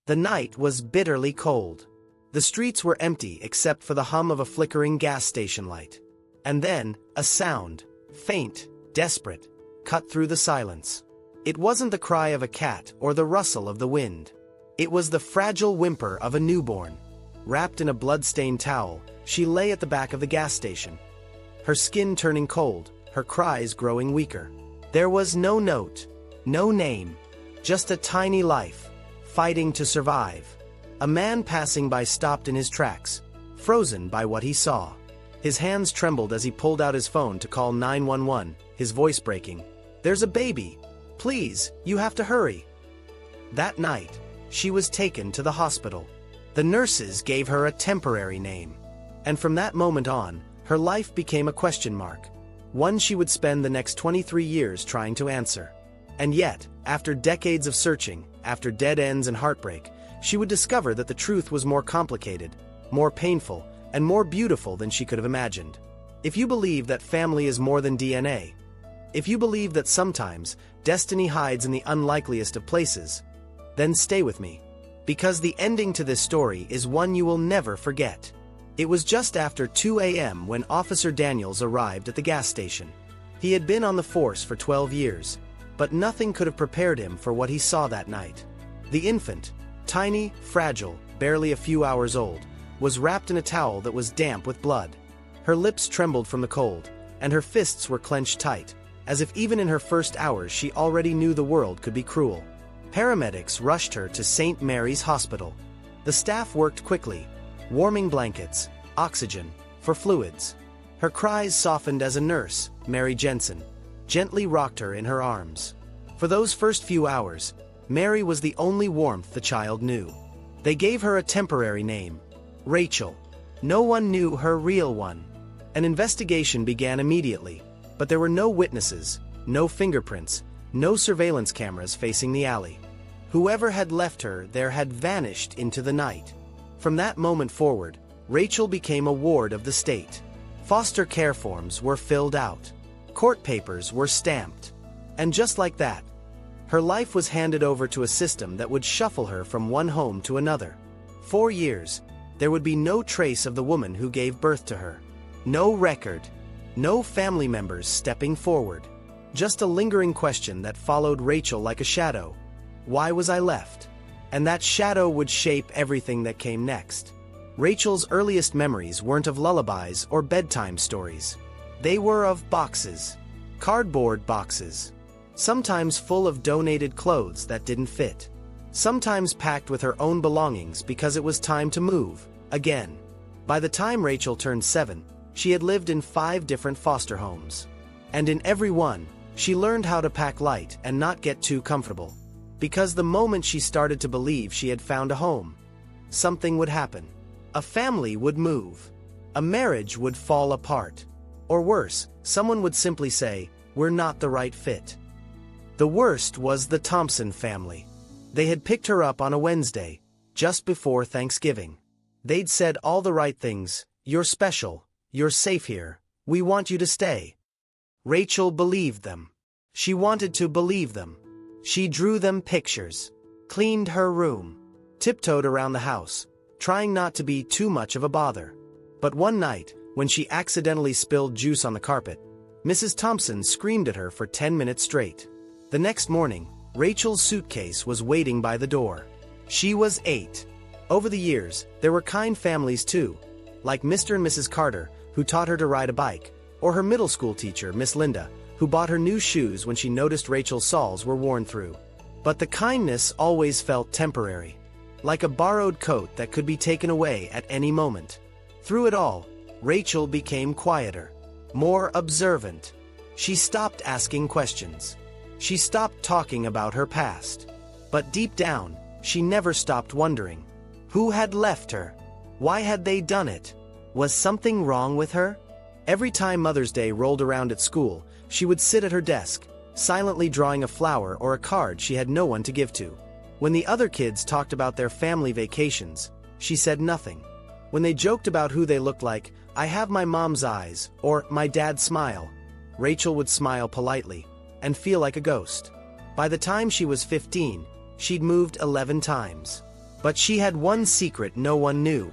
The night was bitterly cold. The streets were empty except for the hum of a flickering gas station light. And then, a sound, faint, desperate, cut through the silence. It wasn't the cry of a cat or the rustle of the wind. It was the fragile whimper of a newborn. Wrapped in a blood-stained towel, she lay at the back of the gas station. Her skin turning cold, her cries growing weaker. There was no note, no name, just a tiny life, fighting to survive. A man passing by stopped in his tracks, frozen by what he saw. His hands trembled as he pulled out his phone to call 911, his voice breaking. "There's a baby. Please, you have to hurry." That night, she was taken to the hospital. The nurses gave her a temporary name. And from that moment on, her life became a question mark. One she would spend the next 23 years trying to answer. And yet, after decades of searching, after dead ends and heartbreak, she would discover that the truth was more complicated, more painful, and more beautiful than she could have imagined. If you believe that family is more than DNA, if you believe that sometimes destiny hides in the unlikeliest of places, then stay with me. Because the ending to this story is one you will never forget. It was just after 2 a.m. when Officer Daniels arrived at the gas station. He had been on the force for 12 years, but nothing could have prepared him for what he saw that night. The infant, tiny, fragile, barely a few hours old, was wrapped in a towel that was damp with blood. Her lips trembled from the cold, and her fists were clenched tight, as if even in her first hours she already knew the world could be cruel. Paramedics rushed her to St. Mary's Hospital. The staff worked quickly, warming blankets, oxygen, for fluids. Her cries softened as a nurse, Mary Jensen, gently rocked her in her arms. For those first few hours, Mary was the only warmth the child knew. They gave her a temporary name, Rachel. No one knew her real one. An investigation began immediately, but there were no witnesses, no fingerprints, no surveillance cameras facing the alley. Whoever had left her there had vanished into the night. From that moment forward, Rachel became a ward of the state. Foster care forms were filled out. Court papers were stamped. And just like that, her life was handed over to a system that would shuffle her from one home to another. 4 years, there would be no trace of the woman who gave birth to her. No record. No family members stepping forward. Just a lingering question that followed Rachel like a shadow. Why was I left? And that shadow would shape everything that came next. Rachel's earliest memories weren't of lullabies or bedtime stories. They were of boxes. Cardboard boxes. Sometimes full of donated clothes that didn't fit. Sometimes packed with her own belongings because it was time to move, again. By the time Rachel turned 7, she had lived in 5 different foster homes. And in every one, she learned how to pack light and not get too comfortable. Because the moment she started to believe she had found a home, something would happen. A family would move. A marriage would fall apart. Or worse, someone would simply say, "We're not the right fit." The worst was the Thompson family. They had picked her up on a Wednesday, just before Thanksgiving. They'd said all the right things: "You're special, you're safe here, we want you to stay." Rachel believed them. She wanted to believe them. She drew them pictures, cleaned her room, tiptoed around the house, trying not to be too much of a bother. But one night, when she accidentally spilled juice on the carpet, Mrs. Thompson screamed at her for 10 minutes straight. The next morning, Rachel's suitcase was waiting by the door. She was 8. Over the years, there were kind families too, like Mr. and Mrs. Carter, who taught her to ride a bike, or her middle school teacher, Miss Linda, who bought her new shoes when she noticed Rachel's soles were worn through. But the kindness always felt temporary, like a borrowed coat that could be taken away at any moment. Through it all, Rachel became quieter, more observant. She stopped asking questions. She stopped talking about her past. But deep down, she never stopped wondering. Who had left her? Why had they done it? Was something wrong with her? Every time Mother's Day rolled around at school, she would sit at her desk, silently drawing a flower or a card she had no one to give to. When the other kids talked about their family vacations, she said nothing. When they joked about who they looked like, "I have my mom's eyes," or "my dad's smile," Rachel would smile politely and feel like a ghost. By the time she was 15, she'd moved 11 times. But she had one secret no one knew.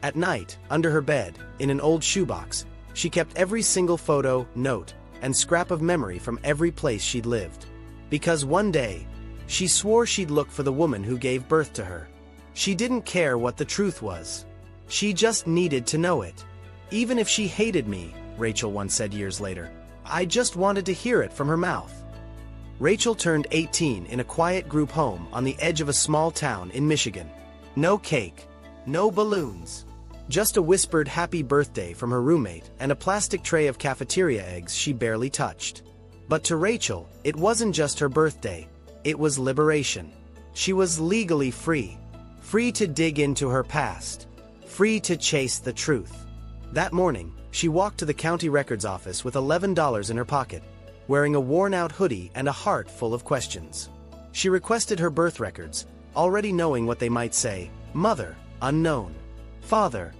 At night, under her bed, in an old shoebox, she kept every single photo, note, and scrap of memory from every place she'd lived. Because one day, she swore she'd look for the woman who gave birth to her. She didn't care what the truth was. She just needed to know it. Even if she hated me, Rachel once said years later, I just wanted to hear it from her mouth. Rachel turned 18 in a quiet group home on the edge of a small town in Michigan. No cake, no balloons, just a whispered happy birthday from her roommate and a plastic tray of cafeteria eggs she barely touched. But to Rachel, it wasn't just her birthday, it was liberation. She was legally free. Free to dig into her past. Free to chase the truth. That morning, she walked to the county records office with $11 in her pocket, wearing a worn-out hoodie and a heart full of questions. She requested her birth records, already knowing what they might say: mother, unknown; father,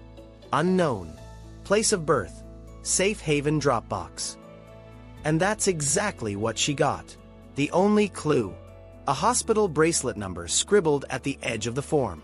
unknown; place of birth, safe haven drop box. And that's exactly what she got. The only clue: a hospital bracelet number scribbled at the edge of the form.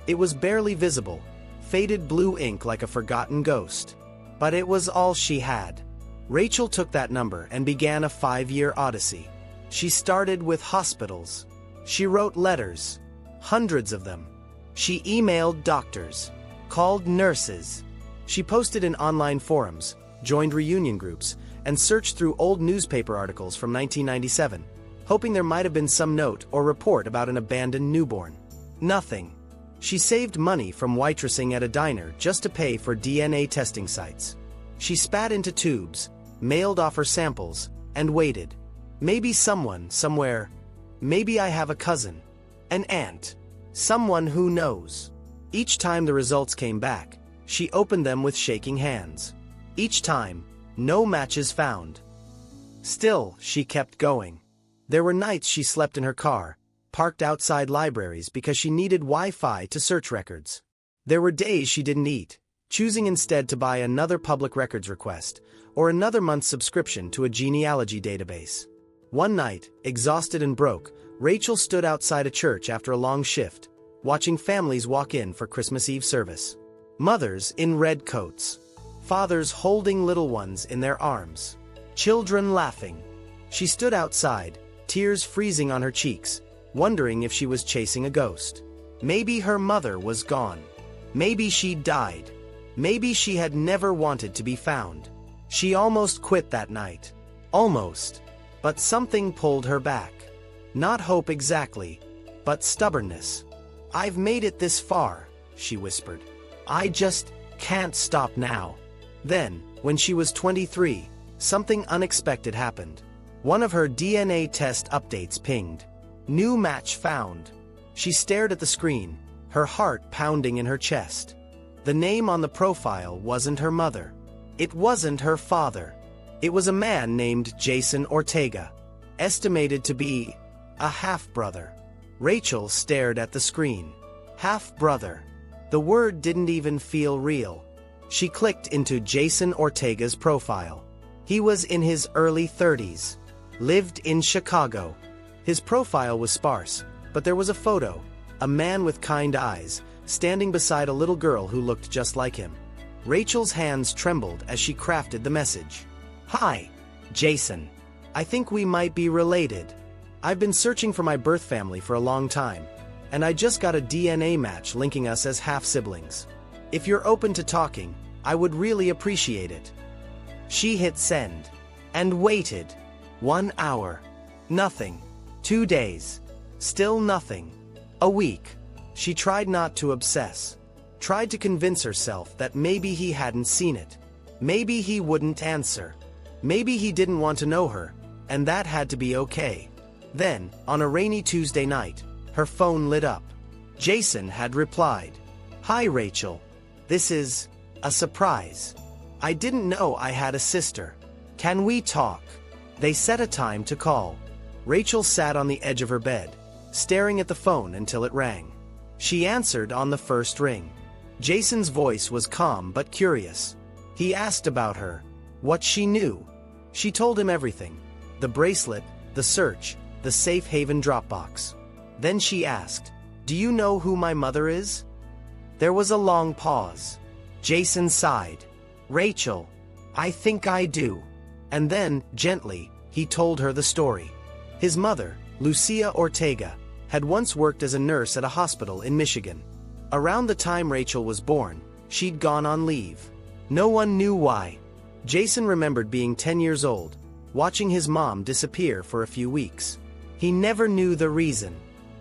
It was barely visible, faded blue ink like a forgotten ghost. But it was all she had. Rachel took that number and began a 5-year odyssey. She started with hospitals. She wrote letters, hundreds of them. She emailed doctors, called nurses. She posted in online forums, joined reunion groups, and searched through old newspaper articles from 1997, hoping there might have been some note or report about an abandoned newborn. Nothing. She saved money from waitressing at a diner just to pay for DNA testing sites. She spat into tubes, mailed off her samples, and waited. Maybe someone, somewhere. Maybe I have a cousin, an aunt, someone who knows. Each time the results came back, she opened them with shaking hands. Each time, no matches found. Still, she kept going. There were nights she slept in her car, parked outside libraries because she needed Wi-Fi to search records. There were days she didn't eat, choosing instead to buy another public records request, or another month's subscription to a genealogy database. One night, exhausted and broke, Rachel stood outside a church after a long shift, watching families walk in for Christmas Eve service. Mothers in red coats. Fathers holding little ones in their arms. Children laughing. She stood outside, tears freezing on her cheeks, wondering if she was chasing a ghost. Maybe her mother was gone. Maybe she died. Maybe she had never wanted to be found. She almost quit that night. Almost. But something pulled her back. Not hope exactly, but stubbornness. I've made it this far, she whispered. I just can't stop now. Then, when she was 23, something unexpected happened. One of her DNA test updates pinged. New match found. She stared at the screen, her heart pounding in her chest. The name on the profile wasn't her mother. It wasn't her father. It was a man named Jason Ortega, estimated to be a half-brother. Rachel stared at the screen. Half-brother. The word didn't even feel real. She clicked into Jason Ortega's profile. He was in his early 30s. Lived in Chicago. His profile was sparse, but there was a photo, a man with kind eyes, standing beside a little girl who looked just like him. Rachel's hands trembled as she crafted the message. Hi, Jason. I think we might be related. I've been searching for my birth family for a long time, and I just got a DNA match linking us as half-siblings. If you're open to talking, I would really appreciate it. She hit send. And waited. 1 hour. Nothing. 2 days. Still nothing. A week. She tried not to obsess. Tried to convince herself that maybe he hadn't seen it. Maybe he wouldn't answer. Maybe he didn't want to know her, and that had to be okay. Then, on a rainy Tuesday night, her phone lit up. Jason had replied. Hi Rachel. This is a surprise. I didn't know I had a sister. Can we talk? They set a time to call. Rachel sat on the edge of her bed, staring at the phone until it rang. She answered on the first ring. Jason's voice was calm but curious. He asked about her, what she knew. She told him everything. The bracelet, the search, the safe haven Dropbox. Then she asked, Do you know who my mother is? There was a long pause. Jason sighed. Rachel, I think I do. And then, gently, he told her the story. His mother, Lucia Ortega, had once worked as a nurse at a hospital in Michigan. Around the time Rachel was born, she'd gone on leave. No one knew why. Jason remembered being 10 years old, watching his mom disappear for a few weeks. He never knew the reason.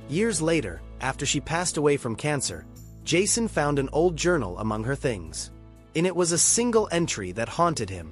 Years later, after she passed away from cancer, Jason found an old journal among her things. In it was a single entry that haunted him.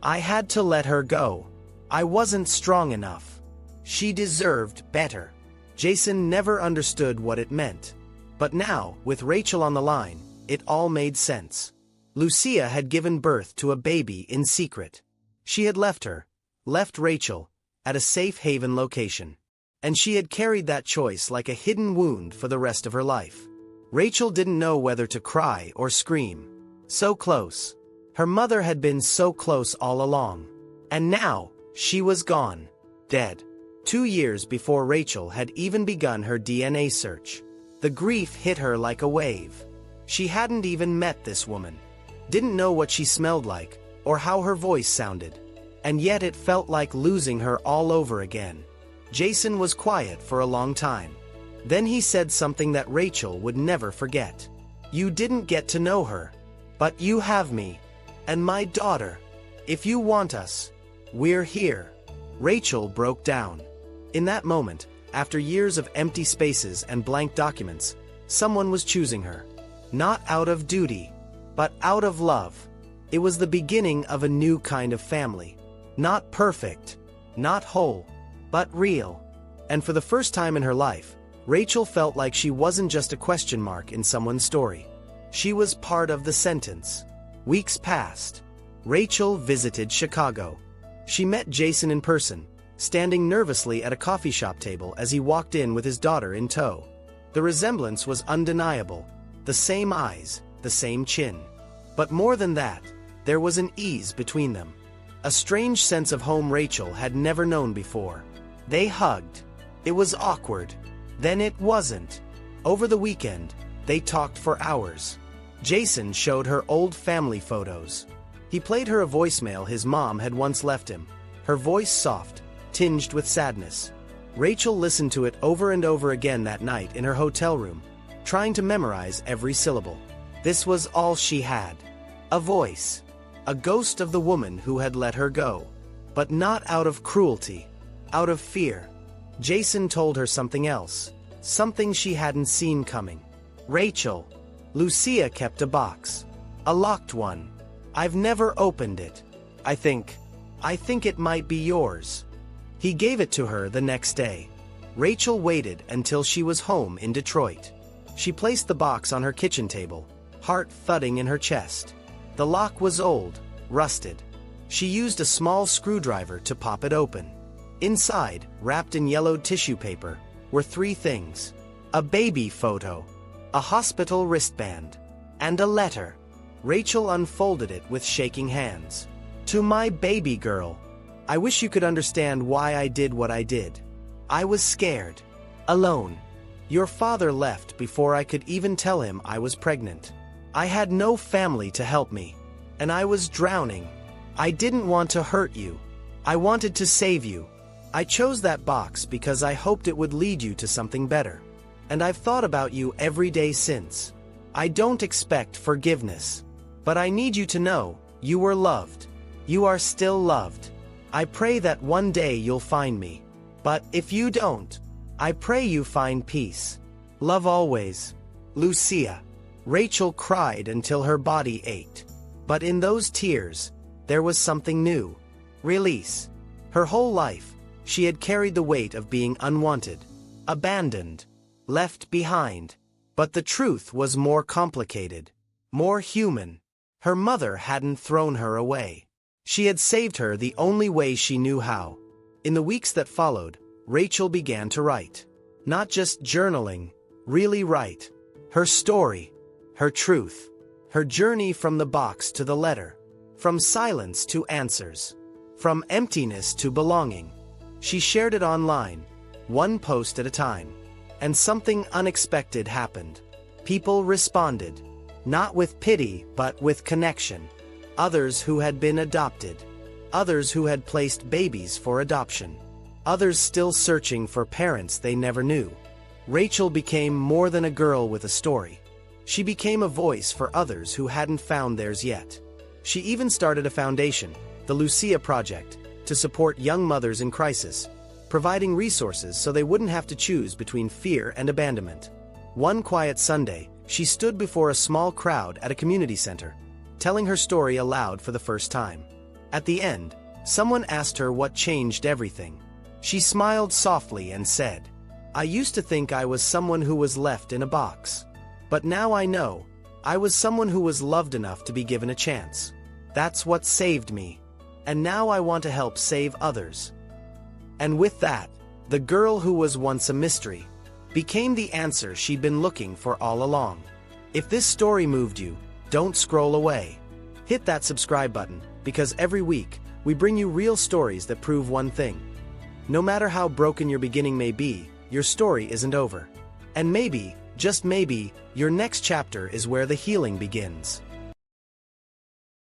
I had to let her go. I wasn't strong enough. She deserved better. Jason never understood what it meant. But now, with Rachel on the line, it all made sense. Lucia had given birth to a baby in secret. She had left Rachel, at a safe haven location. And she had carried that choice like a hidden wound for the rest of her life. Rachel didn't know whether to cry or scream. So close. Her mother had been so close all along. And now, she was gone. Dead. 2 years before Rachel had even begun her DNA search. The grief hit her like a wave. She hadn't even met this woman. Didn't know what she smelled like, or how her voice sounded. And yet it felt like losing her all over again. Jason was quiet for a long time. Then he said something that Rachel would never forget. You didn't get to know her. But you have me. And my daughter. If you want us, we're here. Rachel broke down. In that moment, after years of empty spaces and blank documents, someone was choosing her. Not out of duty, but out of love. It was the beginning of a new kind of family. Not perfect, not whole, but real. And for the first time in her life, Rachel felt like she wasn't just a question mark in someone's story. She was part of the sentence. Weeks passed. Rachel visited Chicago. She met Jason in person, standing nervously at a coffee shop table as he walked in with his daughter in tow. The resemblance was undeniable. The same eyes, the same chin. But more than that, there was an ease between them. A strange sense of home Rachel had never known before. They hugged. It was awkward. Then it wasn't. Over the weekend, they talked for hours. Jason showed her old family photos. He played her a voicemail his mom had once left him, her voice soft, tinged with sadness. Rachel listened to it over and over again that night in her hotel room, trying to memorize every syllable. This was all she had. A voice. A ghost of the woman who had let her go. But not out of cruelty. Out of fear. Jason told her something else. Something she hadn't seen coming. Rachel. Lucia kept a box. A locked one. I've never opened it. I think it might be yours. He gave it to her the next day. Rachel waited until she was home in Detroit. She placed the box on her kitchen table, heart thudding in her chest. The lock was old, rusted. She used a small screwdriver to pop it open. Inside, wrapped in yellowed tissue paper, were 3 things. A baby photo, a hospital wristband, and a letter. Rachel unfolded it with shaking hands. To my baby girl. I wish you could understand why I did what I did. I was scared. Alone. Your father left before I could even tell him I was pregnant. I had no family to help me. And I was drowning. I didn't want to hurt you. I wanted to save you. I chose that box because I hoped it would lead you to something better. And I've thought about you every day since. I don't expect forgiveness. But I need you to know, you were loved. You are still loved. I pray that one day you'll find me. But if you don't, I pray you find peace. Love always. Lucia. Rachel cried until her body ached. But in those tears, there was something new. Release. Her whole life, she had carried the weight of being unwanted, abandoned, left behind. But the truth was more complicated, more human. Her mother hadn't thrown her away. She had saved her the only way she knew how. In the weeks that followed, Rachel began to write. Not just journaling, really write. Her story, her truth, her journey from the box to the letter, from silence to answers, from emptiness to belonging. She shared it online, one post at a time. And something unexpected happened. People responded, not with pity but with connection. Others who had been adopted. Others who had placed babies for adoption. Others still searching for parents they never knew. Rachel became more than a girl with a story. She became a voice for others who hadn't found theirs yet. She even started a foundation, the Lucia Project, to support young mothers in crisis, providing resources so they wouldn't have to choose between fear and abandonment. One quiet Sunday, she stood before a small crowd at a community center, telling her story aloud for the first time. At the end, someone asked her what changed everything. She smiled softly and said, "I used to think I was someone who was left in a box. But now I know, I was someone who was loved enough to be given a chance. That's what saved me. And now I want to help save others." And with that, the girl who was once a mystery became the answer she'd been looking for all along. If this story moved you, don't scroll away. Hit that subscribe button, because every week, we bring you real stories that prove one thing. No matter how broken your beginning may be, your story isn't over. And maybe, just maybe, your next chapter is where the healing begins.